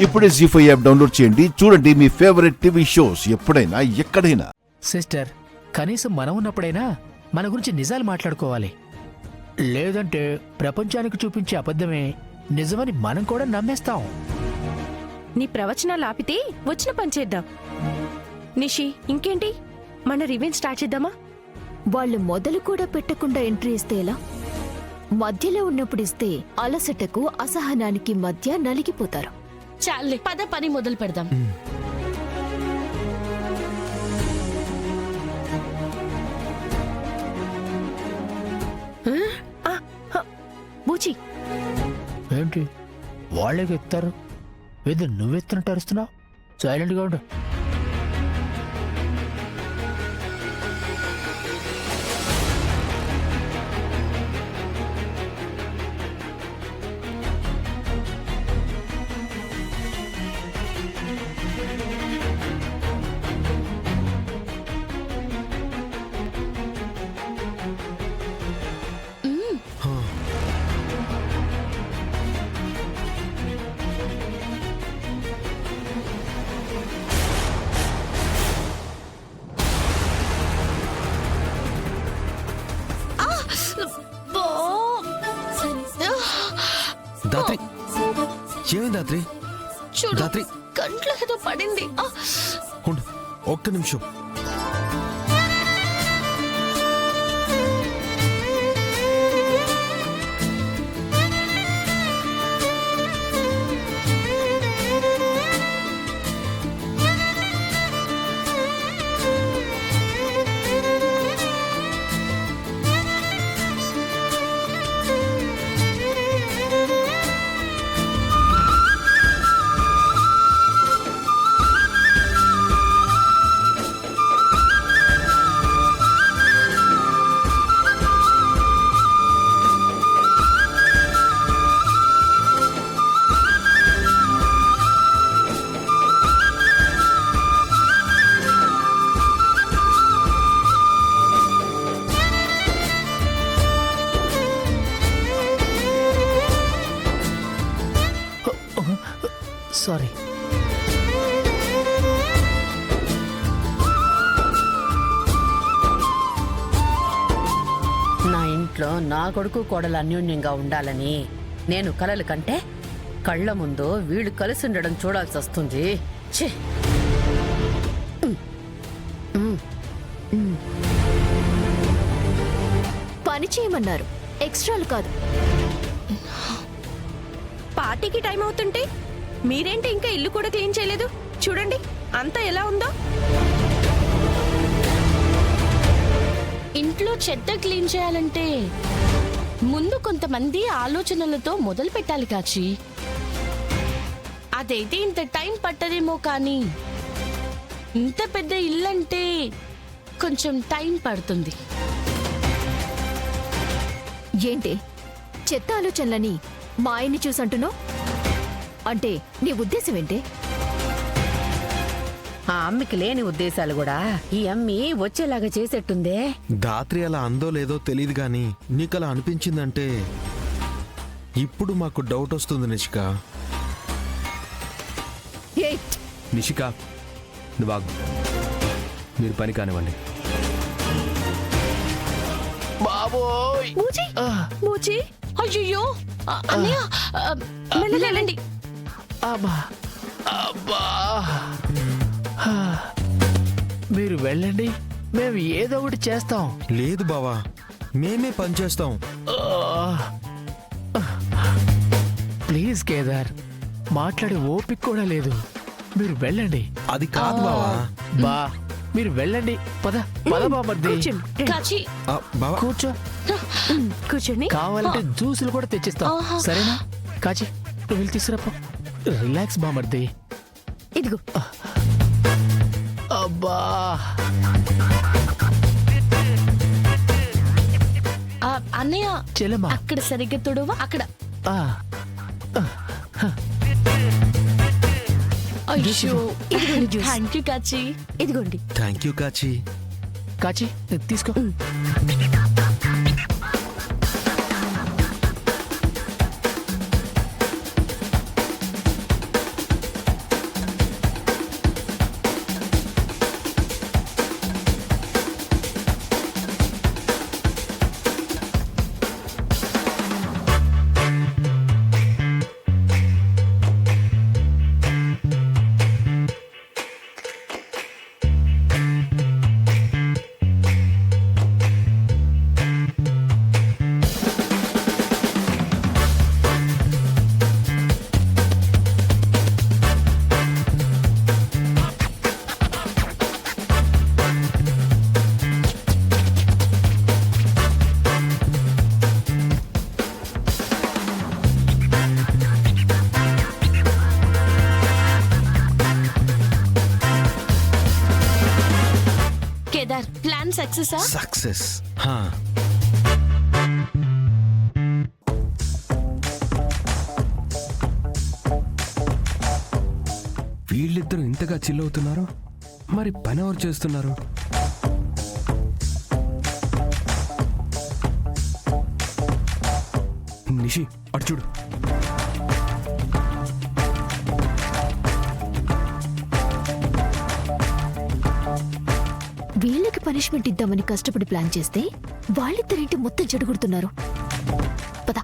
ఇప్పుడే జీ5 app download చేయండి. చూడండి మీ ఫేవరెట్ టీవీ షోస్ ఎప్పుడైనా ఎక్కడైనా. సిస్టర్, కనీసం మనం ఉన్నప్పుడైనా మన గురించి నిజాలు మాట్లాడుకోవాలి. లేదంటే ప్రపంచానికి చూపించే అబద్ధమే నిజమని మనం కూడా నమ్మేస్తాం. నీ ప్రవచనాలు ఆపితే వచ్చిన పని చేద్దాం. నిషి, ఇంకేంటి, మన రివెంజ్ స్టార్ట్ చేద్దామా? వాళ్ళు మొదలు కూడా పెట్టకుండా ఎంట్రీ ఇస్తే ఎలా? మధ్యలో ఉన్నప్పుడు ఇస్తే అలసటకు అసహనానికి మధ్య నలిగిపోతారు. చాలే, పని మొదలు పెడదాం. బూచి, ఏంటి వాళ్ళకి ఎత్తారు? ఏదో నువ్వెత్తునట్టు అరుస్తున్నావు. సైలెంట్గా ఉండు. దాత్రి, ఏమైంది దాత్రి? చూడు, దాత్రి, కంట్లో ఏదో పడింది. ఉండు, ఒక్క నిమిషం. సారీ. నా ఇంట్లో నా కొడుకు కోడలు అన్యోన్యంగా ఉండాలని నేను కలలు కంటే కళ్ళ ముందు వీళ్ళు కలిసి ఉండడం చూడాల్సి వస్తుంది. ఛీ! పని చేయమన్నారు, ఎక్స్ట్రాలు కాదు. పార్టీకి టైం అవుతుంటే మీరేంటి ఇంకా ఇల్లు కూడా క్లీన్ చేయలేదు? చూడండి అంతా ఎలా ఉందో. ఇంట్లో చెత్త క్లీన్ చేయాలంటే ముందు కొంతమంది ఆలోచనలతో మొదలు పెట్టాలి కాచి. అదైతే ఇంత టైం పట్టదేమో, కానీ ఇంత పెద్ద ఇల్లంటే కొంచెం టైం పడుతుంది. ఏంటి చెత్త ఆలోచనలని మా ఆయన్ని చూసంటున్నావు? అంటే నీ ఉద్దేశం ఏంటి? ఆ అమ్మికి లేని ఉద్దేశాలు కూడా ఈ అమ్మి వచ్చేలాగా చేసేట్టుందే. దాత్రి అలా అందో లేదో తెలీదు గాని నీకలా అనిపించిందంటే ఇప్పుడు మాకు డౌట్ వస్తుంది నిషిక. ఏయ్, నిషిక, నువ్వు ఆగు. మీరు పని కానివ్వండి. బాబోయ్! బూచి, బూచి, అయ్యో అన్నయ్య, వెళ్ళండి. అబ్బా అబ్బా! మీరు వెళ్ళండి, మేము ఏదో ఒకటి చేస్తాం. లేదు బావా, మేమే పని చేస్తాం. ప్లీజ్ కేదార్, మాట్లాడే ఓపిక కూడా లేదు. మీరు వెళ్ళండి. అది కాదు బావా. బా, మీరు వెళ్ళండి. పద పద బామర్ది. కూర్చోండి. కాచి, బావా కూర్చో. కూర్చోండి. కావాలంటే జ్యూసులు కూడా తెచ్చిస్తాం, సరేనా? కాచి, నువ్వు వెళ్ళి తీసుకురాపో. రిలాక్స్ బామర్ది. ఇదిగో. అబ్బా! అన్నయ్య, చెల్లెమ్మా. అక్కడ సరిగ్గా తొడవా? అక్కడ. ఆ, అయ్యో, ఇదిగోండి జ్యూస్. థ్యాంక్ యూ కాచి. ఇదిగోండి. థ్యాంక్ యూ కాచి. కాచి తీసుకో. ప్లాన్ సక్సెసా? సక్సెస్. వీళ్ళిద్దరూ ఇంతగా చిల్లవుతున్నారు, మరి పని ఎవరు చేస్తున్నారు? నిషి అటు చూడు. వీళ్ళకి పనిష్మెంట్ ఇద్దామని కష్టపడి ప్లాన్ చేస్తే వాళ్ళిద్దరేంటి మొత్తం చెడగొడుతున్నారు. పద.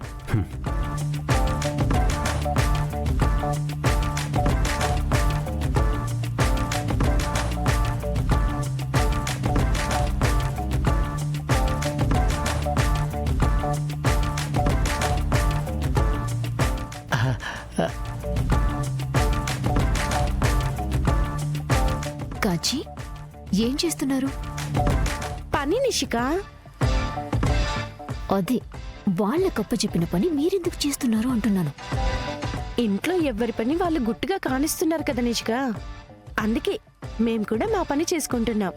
కాచి ఏం చేస్తున్నారు? పని నిషిక. అదే వాళ్ళ కప్ప చెప్పిన పని మీరెందుకు చేస్తున్నారు అంటున్నాను. ఇంట్లో ఎవ్వరి పని వాళ్ళు గుట్టుగా కానిస్తున్నారు కదా నిషిక, అందుకే మేం కూడా మా పని చేసుకుంటున్నాం.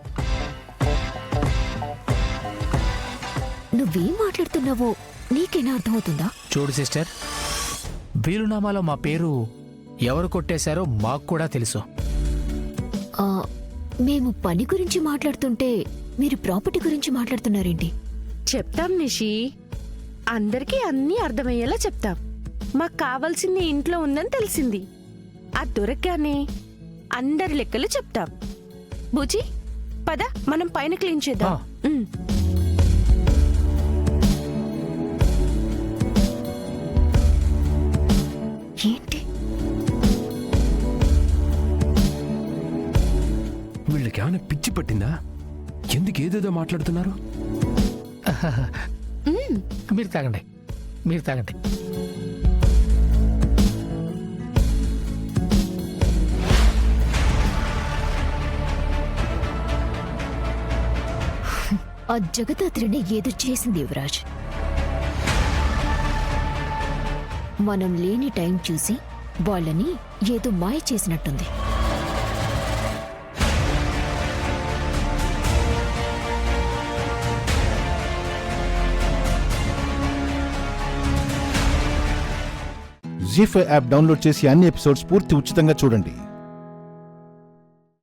నువ్వేం మాట్లాడుతున్నావో నీకేనా అర్థమవుతుందా? చూడు సిస్టర్, వీలునామాలో మా పేరు ఎవరు కొట్టేశారో మాకు కూడా తెలుసు. ఆ, మేము పని గురించి మాట్లాడుతుంటే మీరు ప్రాపర్టీ గురించి మాట్లాడుతున్నారేంటి? చెప్తాం నిషి, అందరికీ అన్నీ అర్థమయ్యేలా చెప్తాం. మాకు కావాల్సింది ఇంట్లో ఉందని తెలిసింది, అది దొరకగానే అందరి లెక్కలు చెప్తాం. బుజీ పద, మనం పైన క్లీన్ చేద్దాం. ఉమ్. ఏంటి వీళ్ళకి ఏమైనా పిచ్చి పట్టిందా? ఎందుకు ఏదేదో మాట్లాడుతున్నారు? మీరు తాగండి, మీరు తాగండి. ఆ జగదాత్రిని ఏదో చేసింది యువరాజ్. మనం లేని టైం చూసి వాళ్ళని ఏదో మాయ చేసినట్టుంది. జీ5 యాప్ డౌన్లోడ్ చేసి అన్ని ఎపిసోడ్స్ పూర్తి ఉచితంగా చూడండి.